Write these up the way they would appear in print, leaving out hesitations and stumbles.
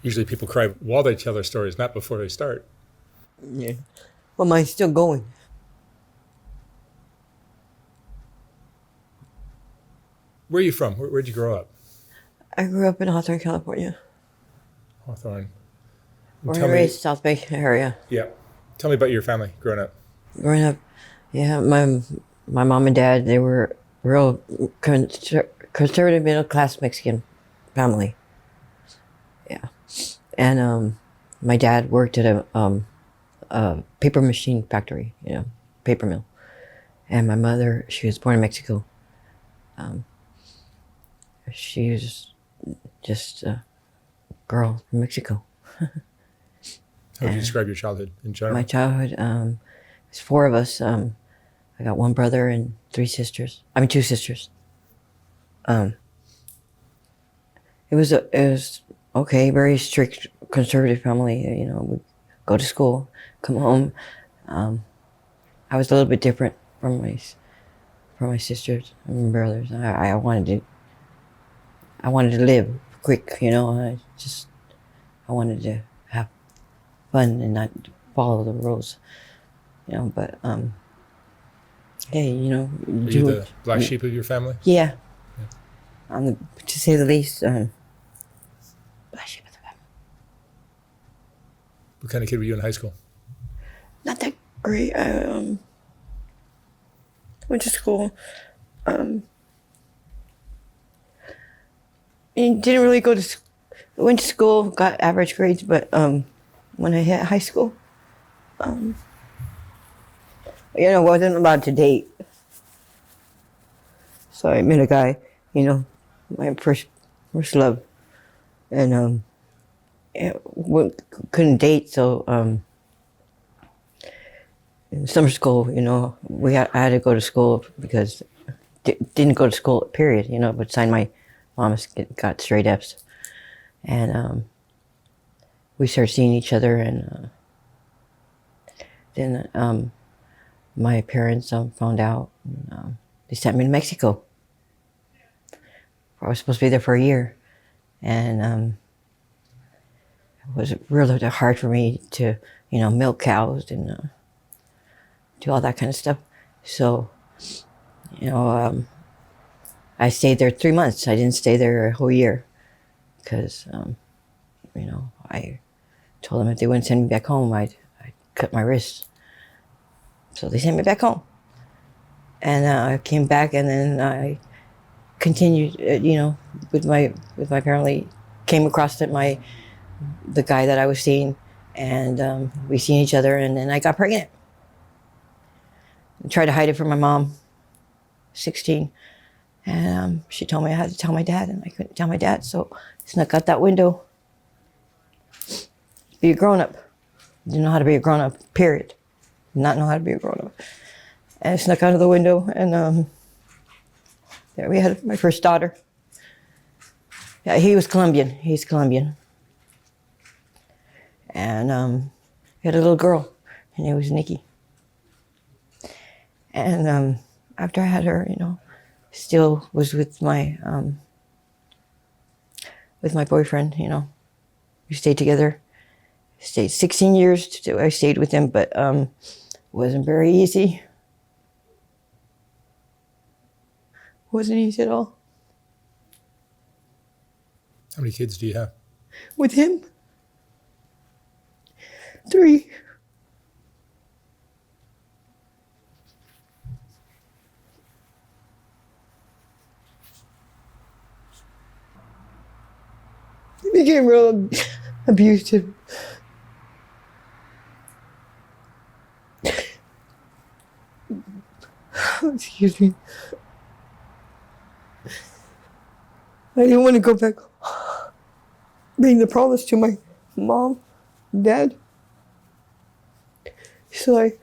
Usually people cry while they tell their stories, not before they start. Yeah. Well, mine's still going. Where are you from? Where'd you grow up? I grew up in Hawthorne, California. Hawthorne. Born and raised South Bay area. Yeah. Tell me about your family growing up. Growing up, yeah, my mom and dad, they were real conservative middle class Mexican family. Yeah, and my dad worked at a paper machine factory, paper mill, and my mother, she was born in Mexico. She was just a girl from Mexico. How would you describe your childhood in general? My childhood, there's four of us. I got one brother and two sisters. It was okay, very strict conservative family. We'd go to school, come home. I was a little bit different from my sisters and brothers. I wanted to live quick. I wanted to have fun and not follow the rules. But hey, Were you the black sheep of your family? Yeah. To say the least, black sheep of the family. What kind of kid were you in high school? Not that great. I went to school. Didn't really go to school. Went to school, got average grades, but when I hit high school, wasn't allowed to date. So I met a guy, my first love, and couldn't date. So in summer school, I had to go to school because didn't go to school. Period. But signed my mom's got straight F's, and we started seeing each other, and then my parents found out. And, they sent me to Mexico. I was supposed to be there for a year, and it was really hard for me to, milk cows and do all that kind of stuff. So, I stayed there 3 months. I didn't stay there a whole year because, I told them if they wouldn't send me back home, I'd cut my wrists. So they sent me back home. And I came back, and then I continued, with my family. Came across the guy that I was seeing, and we seen each other, and then I got pregnant. I tried to hide it from my mom, 16, and she told me I had to tell my dad, and I couldn't tell my dad, so I snuck out that window. Be a grown-up. Didn't know how to be a grown-up, period. Did not know how to be a grown-up. And I snuck out of the window, and there we had my first daughter. Yeah, he was Colombian. He's Colombian. And he had a little girl. Her name was Nikki. And after I had her, still was with my boyfriend. We stayed together. Stayed 16 years. I stayed with him, but wasn't very easy. Wasn't easy at all. How many kids do you have? With him? 3. He became real abusive. Excuse me. I didn't want to go back, bring the promise to my mom and dad. So I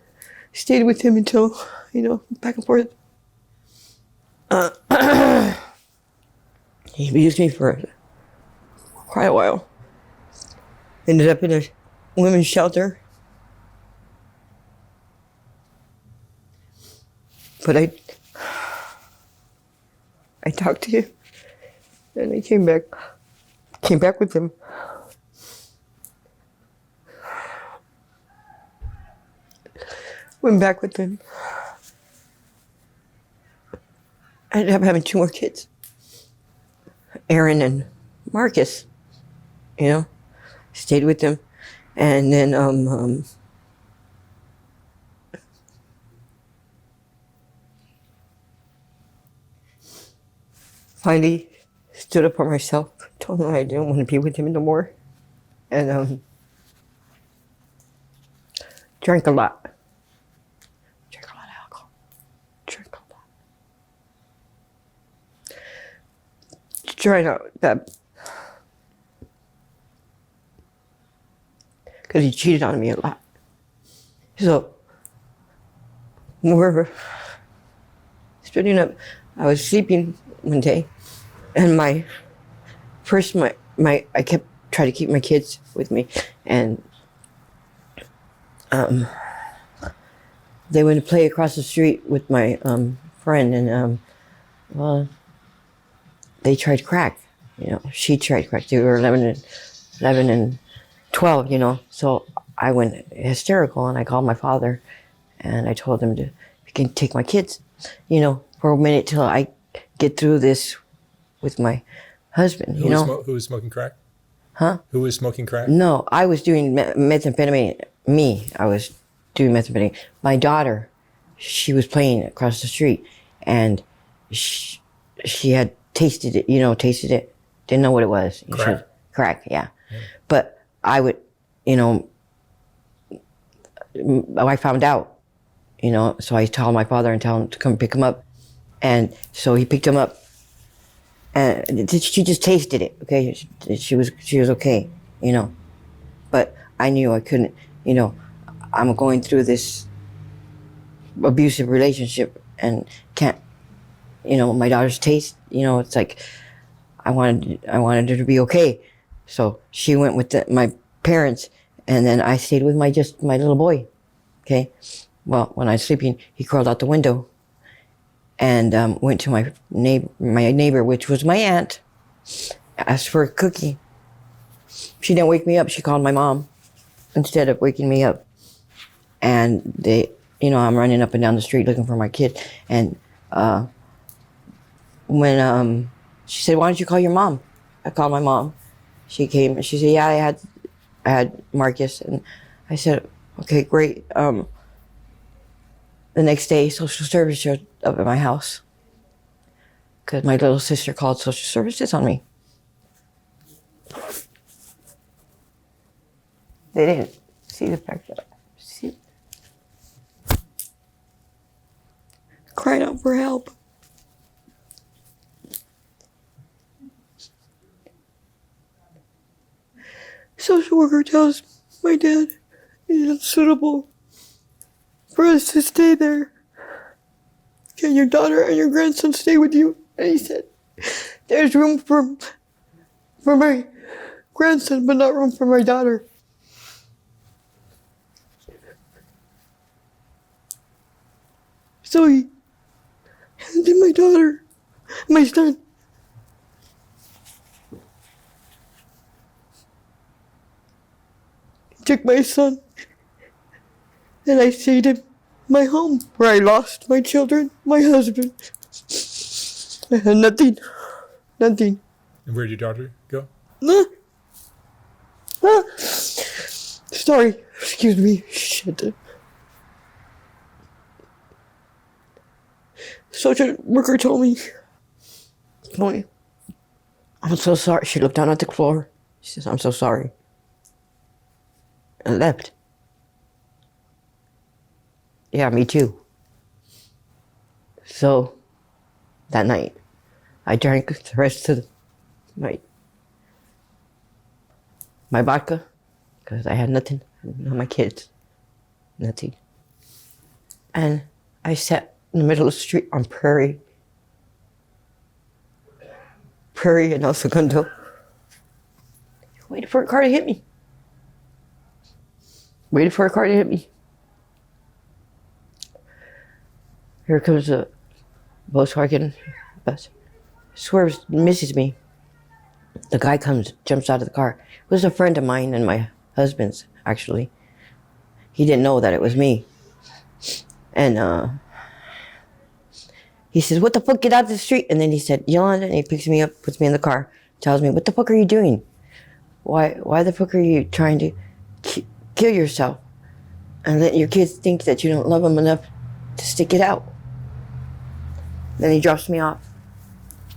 stayed with him until, back and forth. He abused me for quite a while. Ended up in a women's shelter. But I talked to him, and I came back with him. went back with him. I ended up having 2 more kids, Aaron and Marcus. You know, stayed with them, and then finally stood up for myself. Told him I didn't want to be with him no more, and drank a lot. Drank a lot of alcohol. Drank a lot. Trying out that. Because he cheated on me a lot. So, we're splitting up. I was sleeping one day, and I kept trying to keep my kids with me, and they went to play across the street with my friend, and well, they tried crack. You know, she tried crack. They were 11 and 12, you know. So I went hysterical, and I called my father, and I told him to, you can take my kids, you know, for a minute till I get through this with my husband, you know. Who was smoking crack? Huh? Who was smoking crack? No, I was doing methamphetamine. I was doing methamphetamine. My daughter, she was playing across the street, and she had tasted it, didn't know what it was. Crack? Crack, yeah. But I would, you know, I found out, you know, so I told my father and tell him to come pick him up. And so he picked him up, and she just tasted it, okay? She was okay, you know. But I knew I couldn't, you know, I'm going through this abusive relationship and can't, you know, my daughter's taste, you know, it's like, I wanted her to be okay. So she went with my parents, and then I stayed with my little boy, okay? Well, when I was sleeping, he crawled out the window and went to my neighbor, which was my aunt, asked for a cookie. She didn't wake me up. She called my mom instead of waking me up. And I'm running up and down the street looking for my kid. And when she said, "Why don't you call your mom?" I called my mom. She came and she said, "Yeah, I had Marcus." And I said, "Okay, great." The next day, social service showed up at my house because my little sister called social services on me. They didn't see the fact that crying out for help. Social worker tells my dad it's unsuitable for us to stay there. Can your daughter and your grandson stay with you? And he said, there's room for my grandson, but not room for my daughter. So he handed my daughter, my son. He took my son, and I stayed in my home where I lost my children, my husband. I had nothing. Nothing. And where did your daughter go? Sorry, excuse me. Shit. Social worker told me, I'm so sorry. She looked down at the floor. She says, "I'm so sorry." And left. Yeah, me too. So, that night, I drank the rest of the night. My vodka, because I had nothing, not my kids, nothing. And I sat in the middle of the street on Prairie and El Segundo, waited for a car to hit me. Waited for a car to hit me. Here comes a Volkswagen bus. Swerves, misses me. The guy jumps out of the car. It was a friend of mine and my husband's, actually. He didn't know that it was me. And he says, what the fuck, get out of the street. And then he said, Yolanda, and he picks me up, puts me in the car, tells me, what the fuck are you doing? Why the fuck are you trying to kill yourself and let your kids think that you don't love them enough to stick it out? Then he drops me off.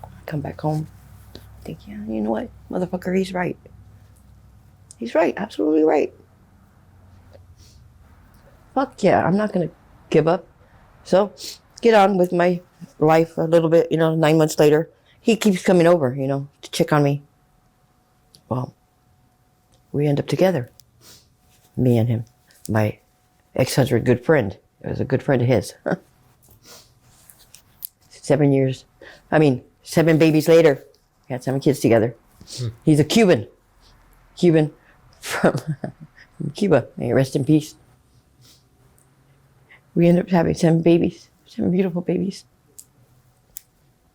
I come back home. I think, yeah, you know what? Motherfucker, he's right. He's right, absolutely right. Fuck yeah, I'm not gonna give up. So, get on with my life a little bit, 9 months later. He keeps coming over, to check on me. Well, we end up together. Me and him. My ex-husband, good friend. It was a good friend of his. 7 babies later. We had 7 kids together. He's a Cuban. Cuban from Cuba. May he rest in peace. We ended up having 7 babies. 7 beautiful babies.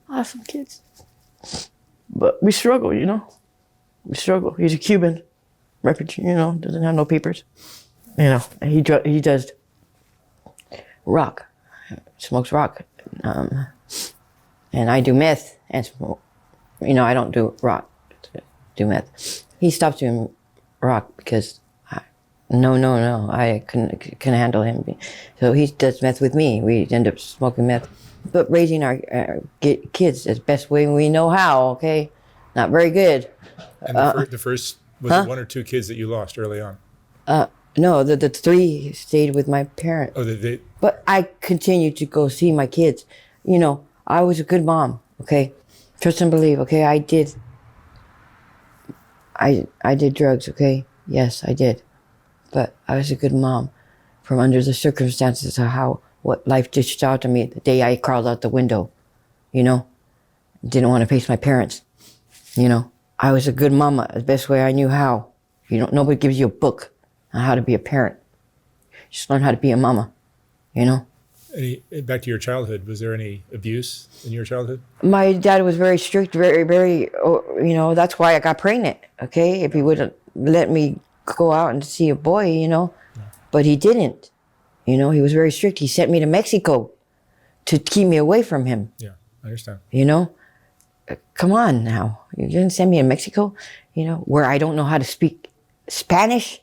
Awesome kids. But we struggle, We struggle. He's a Cuban refugee, doesn't have no papers. And he does rock. Smokes rock. And I do meth and smoke. I don't do rock. Do meth. He stopped doing rock because I couldn't handle him. So he does meth with me. We end up smoking meth. But raising our kids as best way we know how, okay? Not very good. And the first, was it 1 or 2 kids that you lost early on? No, the 3 stayed with my parents. Oh, they. But I continued to go see my kids. I was a good mom, okay? Trust and believe, okay? I did drugs, okay? Yes, I did. But I was a good mom from under the circumstances of what life dished out to me the day I crawled out the window, Didn't want to face my parents, I was a good mama the best way I knew how. Nobody gives you a book on how to be a parent. Just learn how to be a mama, Back to your childhood, was there any abuse in your childhood? My dad was very strict, very, very, that's why I got pregnant, okay? If he would let me go out and see a boy, but he didn't. He was very strict. He sent me to Mexico to keep me away from him. Yeah, I understand. Come on now. You didn't send me to Mexico, where I don't know how to speak Spanish.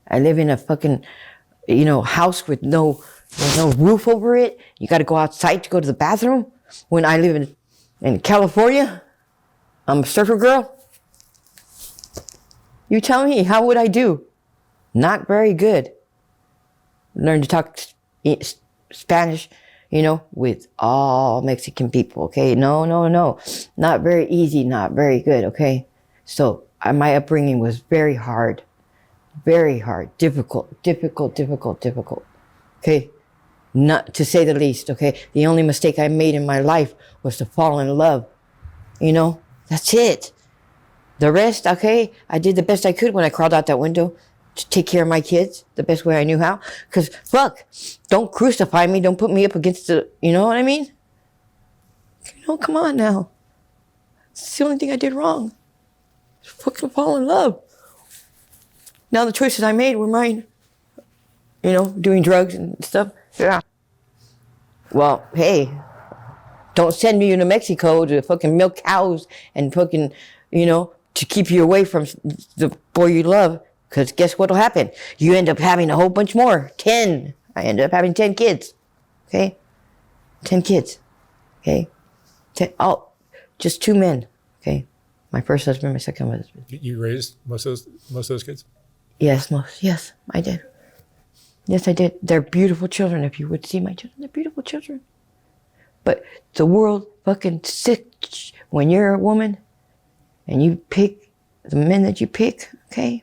I live in a fucking, house with no roof over it. You got to go outside to go to the bathroom. When I live in California, I'm a surfer girl. You tell me, how would I do? Not very good. Learn to talk Spanish, with all Mexican people, okay? No. Not very easy, not very good, okay? So my upbringing was very hard. Very hard. Difficult. Okay? Not to say the least, okay? The only mistake I made in my life was to fall in love. That's it. The rest, okay, I did the best I could when I crawled out that window to take care of my kids the best way I knew how. Because, fuck, don't crucify me. Don't put me up against you know what I mean? Come on now. It's the only thing I did wrong. Fucking fall in love. Now the choices I made were mine. Doing drugs and stuff. Yeah. Well, hey, don't send me to Mexico to fucking milk cows and fucking, to keep you away from the boy you love. Because guess what'll happen? You end up having a whole bunch more. 10. I ended up having 10 kids. Okay? 10 kids. Okay? 10, just 2 men. Okay? My first husband, my second husband. You raised most of those kids? Yes, Yes, I did. Yes, I did. They're beautiful children. If you would see my children, they're beautiful children. But the world fucking sick when you're a woman and you pick the men that you pick, okay?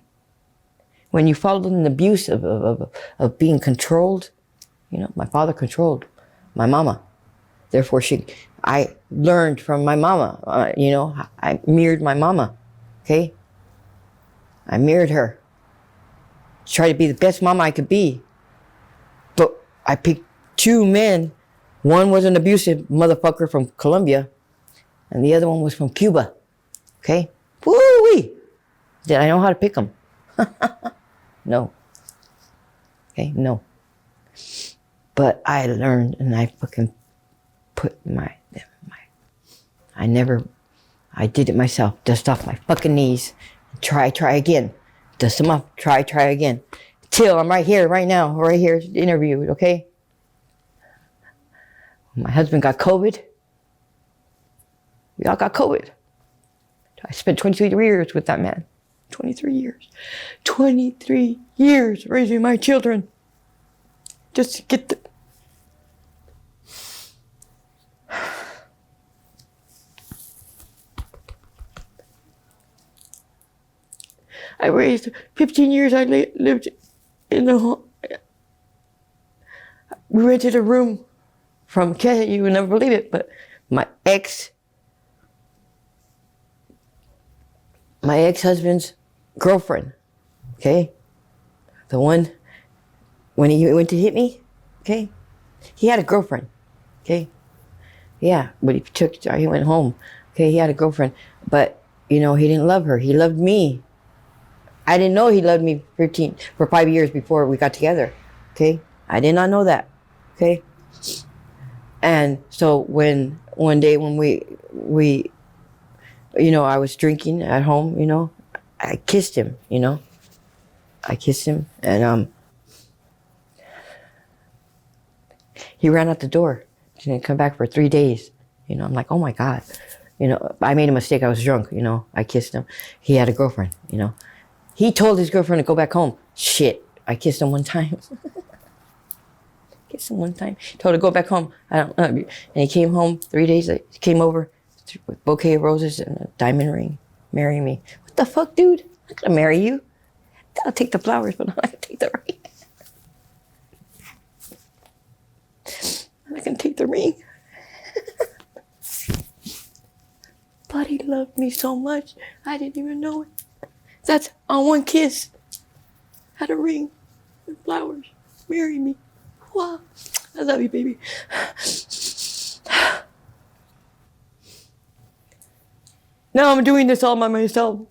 When you follow an abuse of being controlled, my father controlled my mama. Therefore, I learned from my mama, I mirrored my mama, okay? I mirrored her. Try to be the best mama I could be. But I picked 2 men. One was an abusive motherfucker from Colombia, and the other one was from Cuba. Okay? Woo-wee! Did I know how to pick them? No. Okay, no. But I learned, and I fucking put I did it myself. Dust off my fucking knees. Try again. Dust them off. Try again. Till I'm right here, right now, right here, interviewed, okay? My husband got COVID. We all got COVID. I spent 23 years with that man. 23 years. 23 years raising my children. Just to get the... I raised 15 years. I lived in the home. We rented a room from Ken. You would never believe it, but my ex-husband's girlfriend, okay? The one, when he went to hit me, okay? He had a girlfriend, okay? Yeah, but he went home, okay? He had a girlfriend, but, you know, he didn't love her. He loved me. I didn't know he loved me for 5 years before we got together, okay? I did not know that, okay? And so one day when we you know, I was drinking at home, you know, I kissed him, you know. I kissed him, and he ran out the door. He didn't come back for 3 days. You know, I'm like, oh my God. You know, I made a mistake. I was drunk, you know. I kissed him. He had a girlfriend, you know. He told his girlfriend to go back home. Shit. I kissed him one time. Kissed him one time. Told her to go back home. I don't know. And he came home 3 days later. He came over with a bouquet of roses and a diamond ring. Marry me. What the fuck, dude? I'm not gonna marry you. I'll take the flowers, but I'm not gonna take the ring. I'm not gonna take the ring. But he loved me so much, I didn't even know it. That's on one kiss. Had a ring and flowers. Marry me. Wow. I love you, baby. Now I'm doing this all by myself.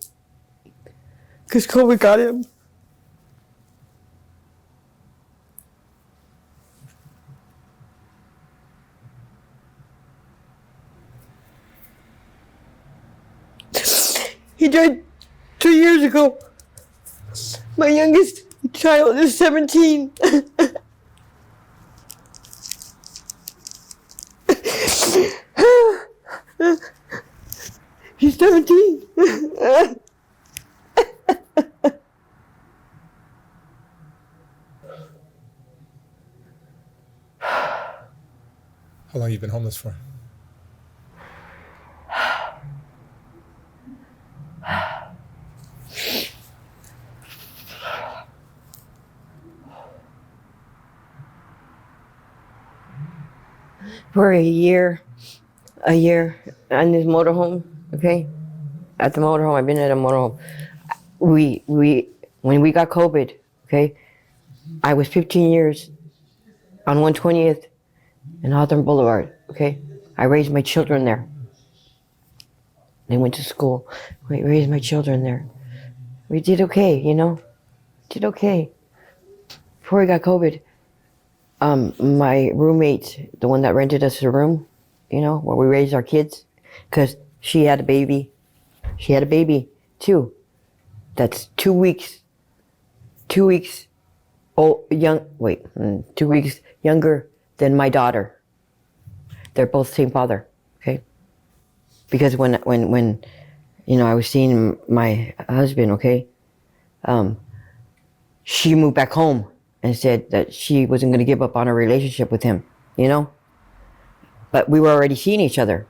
Because COVID got him. He died 2 years ago. My youngest child is 17. He's 17. How long have you been homeless for? For a year on this motorhome, okay? At the motorhome, I've been at a motorhome. When we got COVID, okay? I was 15 years on 120th and Hawthorne Boulevard, okay? I raised my children there. They went to school. We raised my children there. We did okay, you know? Did okay. Before we got COVID, my roommate, the one that rented us a room, you know, where we raised our kids, because she had a baby. She had a baby, too. That's 2 weeks. 2 weeks old, 2 weeks younger than my daughter. They're both same father, okay? Because when you know, I was seeing my husband, okay, she moved back home and said that she wasn't going to give up on her relationship with him, you know? But we were already seeing each other.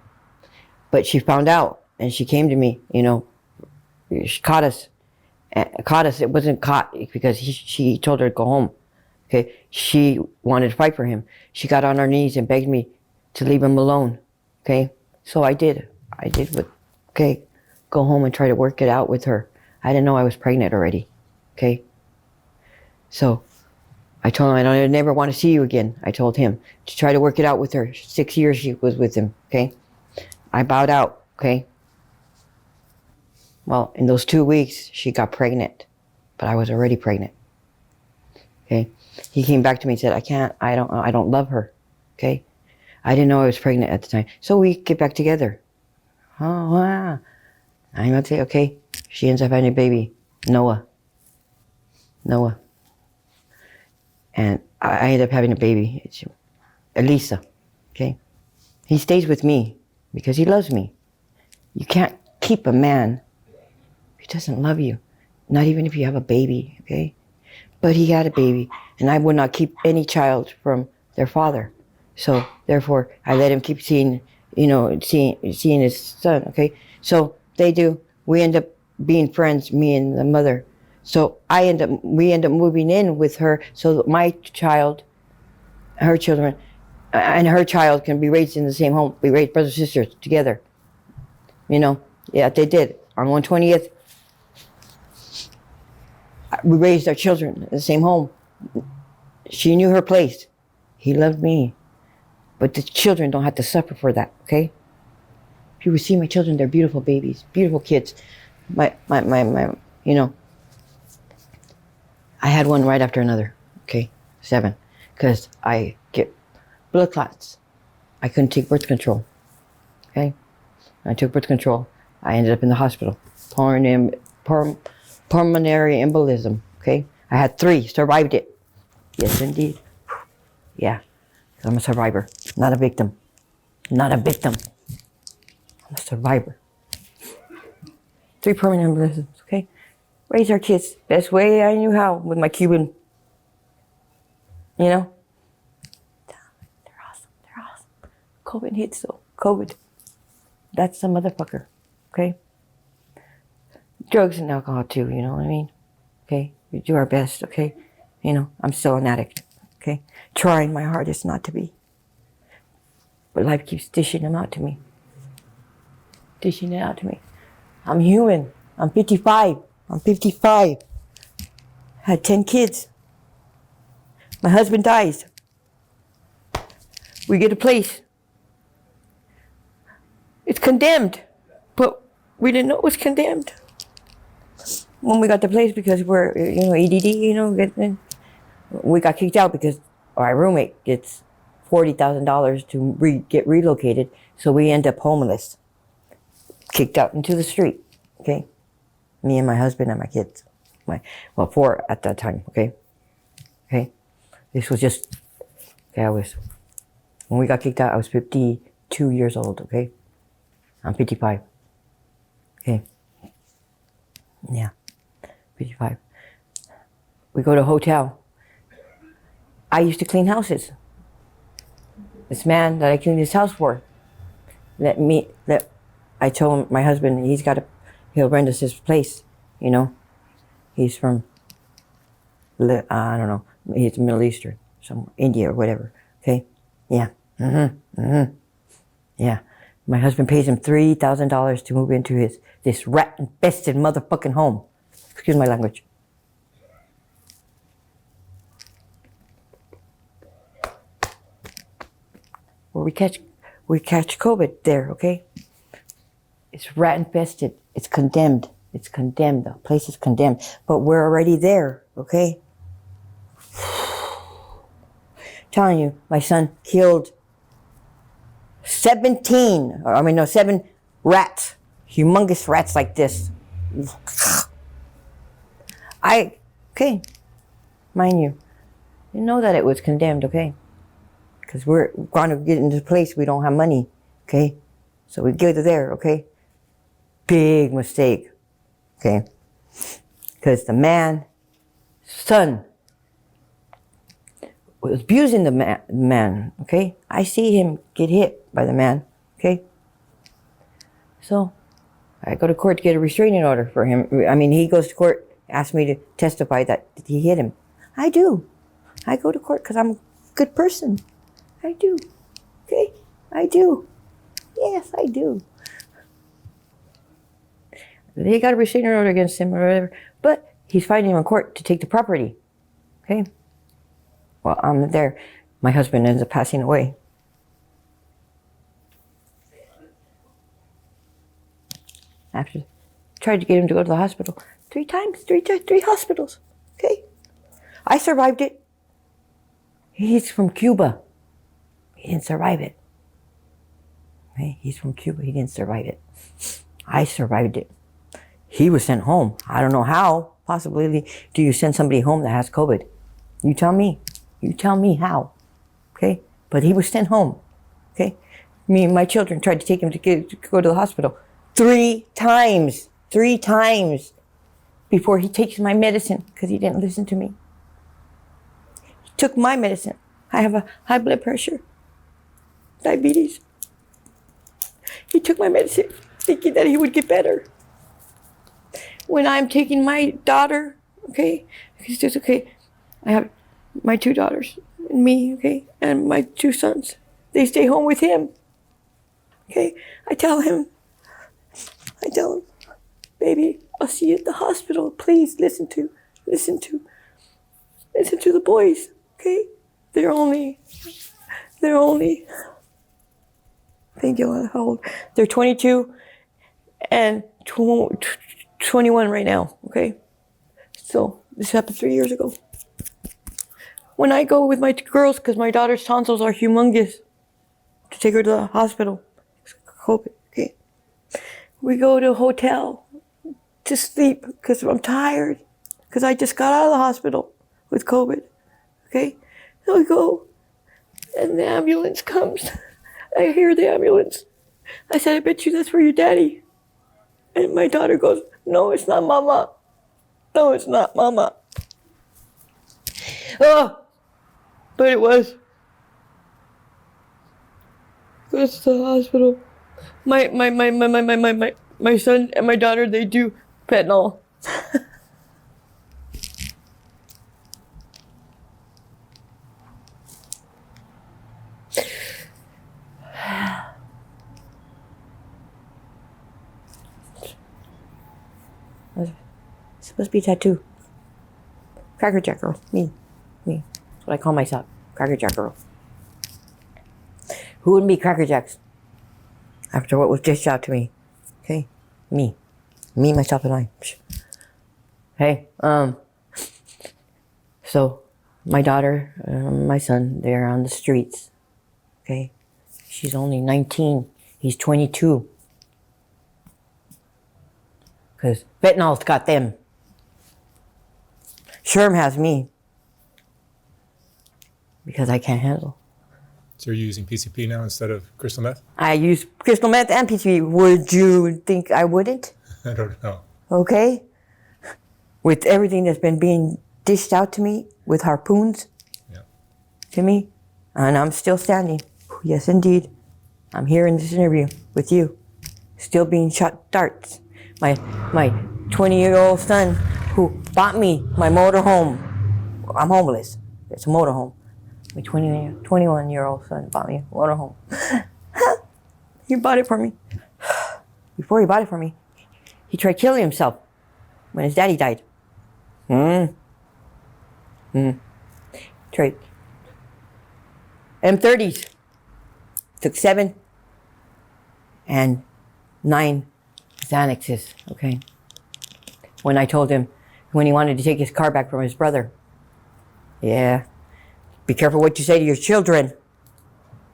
But she found out, and she came to me, you know. She caught us. It wasn't caught because she told her to go home, okay? She wanted to fight for him. She got on her knees and begged me to leave him alone, okay? So I did. Okay? Go home and try to work it out with her. I didn't know I was pregnant already, okay? So I told him I never want to see you again. I told him to try to work it out with her. 6 years she was with him, okay? I bowed out, okay? Well, in those 2 weeks, she got pregnant, but I was already pregnant. Okay. He came back to me and said, I don't love her. Okay. I didn't know I was pregnant at the time. So we get back together. Oh, wow. I'm going to say, okay. She ends up having a baby. Noah. And I ended up having a baby. It's Elisa. Okay. He stays with me because he loves me. You can't keep a man who doesn't love you. Not even if you have a baby. Okay. But he had a baby, and I would not keep any child from their father. So therefore, I let him keep seeing his son. Okay, so they do. We end up being friends, me and the mother. So we end up moving in with her, so that my child, her children, and her child can be raised in the same home. We raised brothers and sisters together. Yeah, they did. On 120th, we raised our children in the same home. She knew her place. He loved me. But the children don't have to suffer for that, okay? If you would see my children, they're beautiful babies, beautiful kids. I had one right after another, okay? 7. Because I get blood clots. I couldn't take birth control, okay? I took birth control. I ended up in the hospital. Pulmonary embolism, okay? I had 3, survived it. Yes, indeed. Yeah, I'm a survivor, not a victim. Not a victim. I'm a survivor. 3 permanent embolisms, okay? Raise our kids best way I knew how with my Cuban. They're awesome. COVID hits though. COVID. That's the motherfucker, okay? Drugs and alcohol too, you know what I mean? Okay? We do our best, okay? I'm still an addict, okay? Trying my hardest not to be. But life keeps dishing them out to me. Dishing it out to me. I'm human. I'm 55. Had 10 kids. My husband dies. We get a place. It's condemned. But we didn't know it was condemned. When we got the place, because we're, EDD, we got kicked out because our roommate gets $40,000 to get relocated. So we end up homeless. Kicked out into the street, okay? Me and my husband and my kids. 4 at that time, okay? Okay? This was just, when we got kicked out, I was 52 years old, okay? I'm 55. Okay? Yeah, 55. We go to a hotel. I used to clean houses. This man that I cleaned his house for, I told my husband he'll rent us his place, He's from, I don't know, he's Middle Eastern, some India or whatever, okay? Yeah, yeah. My husband pays him $3,000 to move into this rat-infested motherfucking home. Excuse my language. Well, we catch COVID there, okay? It's rat infested. It's condemned. The place is condemned. But we're already there, okay? Telling you, my son killed 7 rats. Humongous rats like this. Okay, mind you know that it was condemned, okay? Because we're going to get into a place we don't have money, okay? So we go to there, okay? Big mistake, okay? Because the son, was abusing the man, okay? I see him get hit by the man, okay? So I go to court to get a restraining order for him. He goes to court, asks me to testify that he hit him. I do. I go to court because I'm a good person. I do. Okay? I do. Yes, I do. They got a restraining order against him or whatever, but he's fighting him in court to take the property. Okay? Well, I'm there. My husband ends up passing away. After tried to get him to go to the hospital 3 times, 3 hospitals. Okay? I survived it. He's from Cuba. He didn't survive it. Okay? He's from Cuba. He didn't survive it. I survived it. He was sent home. I don't know how. Possibly do you send somebody home that has COVID? You tell me. You tell me how. Okay? But he was sent home. Okay? Me and my children tried to take him to go to the hospital 3 times. 3 times before he takes my medicine because he didn't listen to me. He took my medicine. I have a high blood pressure, diabetes. He took my medicine thinking that he would get better. When I'm taking my daughter, okay, it's just okay. I have my 2 daughters and me, okay, and my 2 sons. They stay home with him. Okay, I tell him, baby, I'll see you at the hospital. Please listen to the boys, okay? They're only, thank you, how old? They're 22 and 21 right now, okay? So this happened 3 years ago. When I go with my girls, because my daughter's tonsils are humongous, to take her to the hospital, COVID, okay? We go to a hotel to sleep because I'm tired, because I just got out of the hospital with COVID, okay? So we go, and the ambulance comes. I hear the ambulance. I said, I bet you that's for your daddy. And my daughter goes, no, it's not mama. No, it's not mama. Oh, but it was. Goes to the hospital. My son and my daughter, they do fentanyl. It's supposed to be a tattoo. Cracker Jack girl. Me. That's what I call myself. Cracker Jack girl. Who wouldn't be Cracker Jacks after what was dished out to me? Okay? Me, myself, and I. Hey, so my daughter, my son, they're on the streets. Okay? She's only 19. He's 22. Because fentanyl's got them. Sherm has me. Because I can't handle. So you're using PCP now instead of crystal meth? I use crystal meth and PCP. Would you think I wouldn't? I don't know. Okay? With everything that's been being dished out to me with harpoons to me, and I'm still standing. Yes, indeed. I'm here in this interview with you, still being shot darts. My 20-year-old son who bought me my motorhome. I'm homeless. It's a motorhome. My 21-year-old son bought me a motorhome. He bought it for me. Before he bought it for me, he tried killing himself when his daddy died. Tried. M30s. Took 7 and 9 Xanaxes, okay? When I told him, when he wanted to take his car back from his brother. Yeah. Be careful what you say to your children,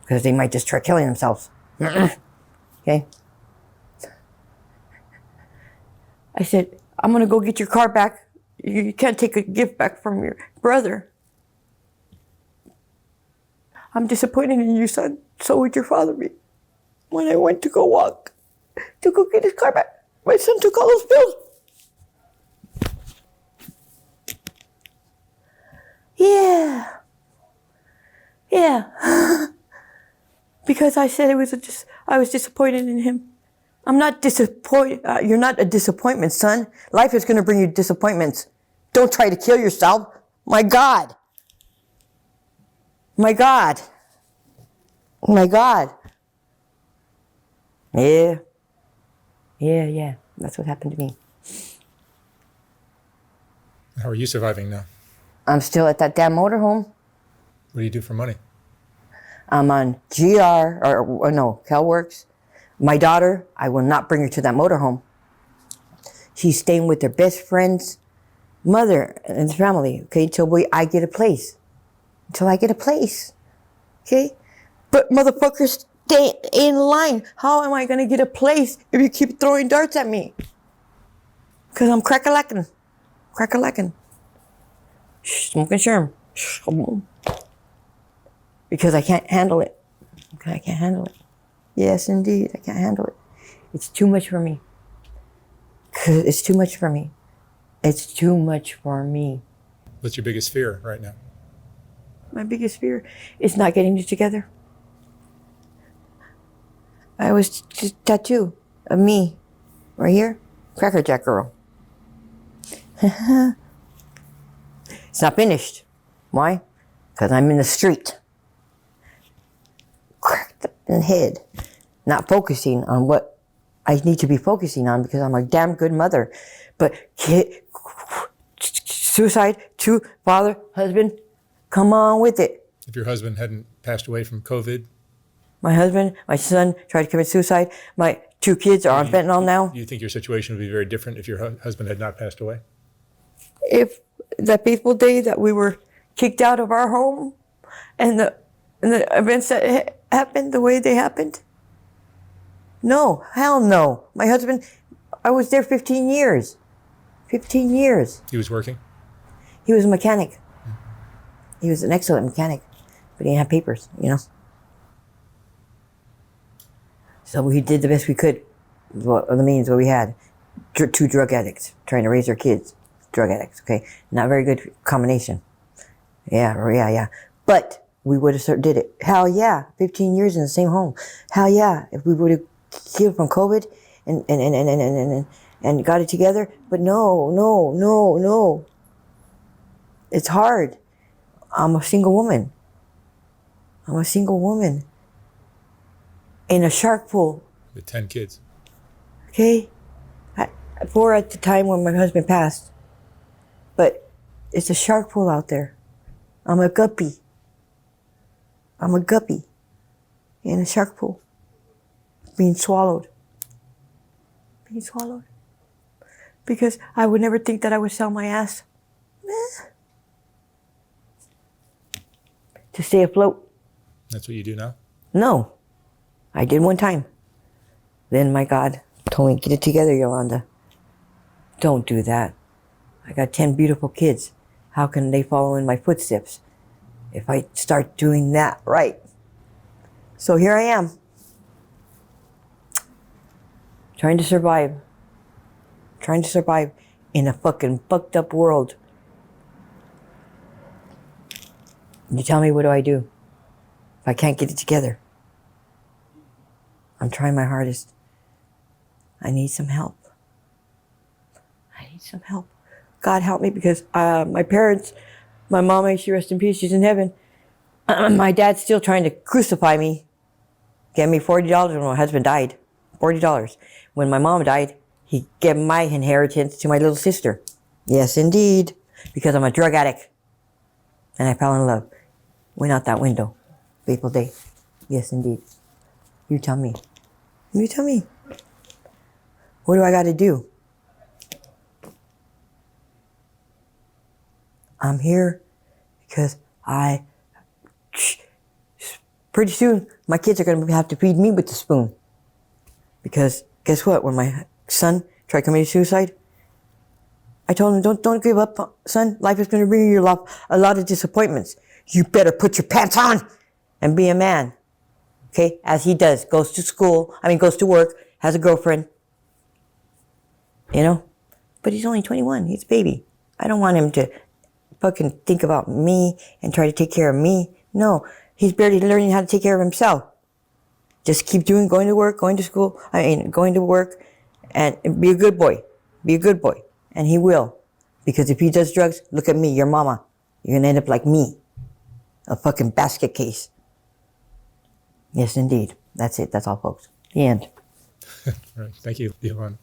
because they might just try killing themselves. Okay? I said, I'm going to go get your car back. You can't take a gift back from your brother. I'm disappointed in you, son. So would your father be. When I went to go walk, to go get his car back, my son took all those pills. Yeah. Because I said I was disappointed in him. I'm not disappointed. You're not a disappointment, son. Life is going to bring you disappointments. Don't try to kill yourself. My God. My God. Yeah. That's what happened to me. How are you surviving now? I'm still at that damn motorhome. What do you do for money? I'm on CalWorks. My daughter, I will not bring her to that motorhome. She's staying with her best friends mother and the family, okay, until I get a place. Until I get a place, okay? But motherfuckers, stay in line. How am I going to get a place if you keep throwing darts at me? Because I'm crack-a-lacking. Crack-a-lacking. Smoking sherm. Because I can't handle it. Okay, I can't handle it. Yes, indeed, I can't handle it. It's too much for me. It's too much for me. It's too much for me. What's your biggest fear right now? My biggest fear is not getting it together. I was just tattoo of me right here, Cracker Jack girl. It's not finished. Why? Because I'm in the street. Cracked up in the head. Not focusing on what I need to be focusing on because I'm a damn good mother. But suicide to father, husband, come on with it. If your husband hadn't passed away from COVID, My husband, my son tried to commit suicide. My 2 kids are on fentanyl now. do you think your situation would be very different if your husband had not passed away? If that fateful day that we were kicked out of our home and the events that happened the way they happened, no, hell no. My husband, I was there 15 years. 15 years. He was working? He was a mechanic. He was an excellent mechanic, but he didn't have papers, you know. So we did the best we could with the means what we had. 2 drug addicts trying to raise their kids. Drug addicts, okay? Not very good combination. Yeah. But we would have did it. Hell yeah. 15 years in the same home. Hell yeah. If we would have healed from COVID and got it together. But no. It's hard. I'm a single woman. In a shark pool. With 10 kids. Okay? 4 at the time when my husband passed. But it's a shark pool out there. I'm a guppy. In a shark pool. Being swallowed. Because I would never think that I would sell my ass. To stay afloat. That's what you do now? No. I did one time. Then my God told me, get it together, Yolanda. Don't do that. I got 10 beautiful kids. How can they follow in my footsteps if I start doing that right? So here I am. Trying to survive in a fucking fucked up world. You tell me, what do I do if I can't get it together? I'm trying my hardest. I need some help. God help me, because my parents, my mom, may she rest in peace, she's in heaven. My dad's still trying to crucify me. Gave me $40 when my husband died. $40. When my mom died, he gave my inheritance to my little sister. Yes, indeed. Because I'm a drug addict. And I fell in love. Went out that window. Fateful day. Yes, indeed. You tell me. What do I got to do? I'm here because pretty soon my kids are going to have to feed me with the spoon. Because guess what? When my son tried committing suicide, I told him, don't give up, son. Life is going to bring you a lot of disappointments. You better put your pants on and be a man. Okay? As he does. Goes to work, has a girlfriend. You know? But he's only 21. He's a baby. I don't want him to fucking think about me and try to take care of me. No. He's barely learning how to take care of himself. Just keep going to work, going to work, and be a good boy. Be a good boy. And he will. Because if he does drugs, look at me, your mama. You're going to end up like me. A fucking basket case. Yes, indeed. That's it. That's all, folks. The end. All right. Thank you, Yolanda.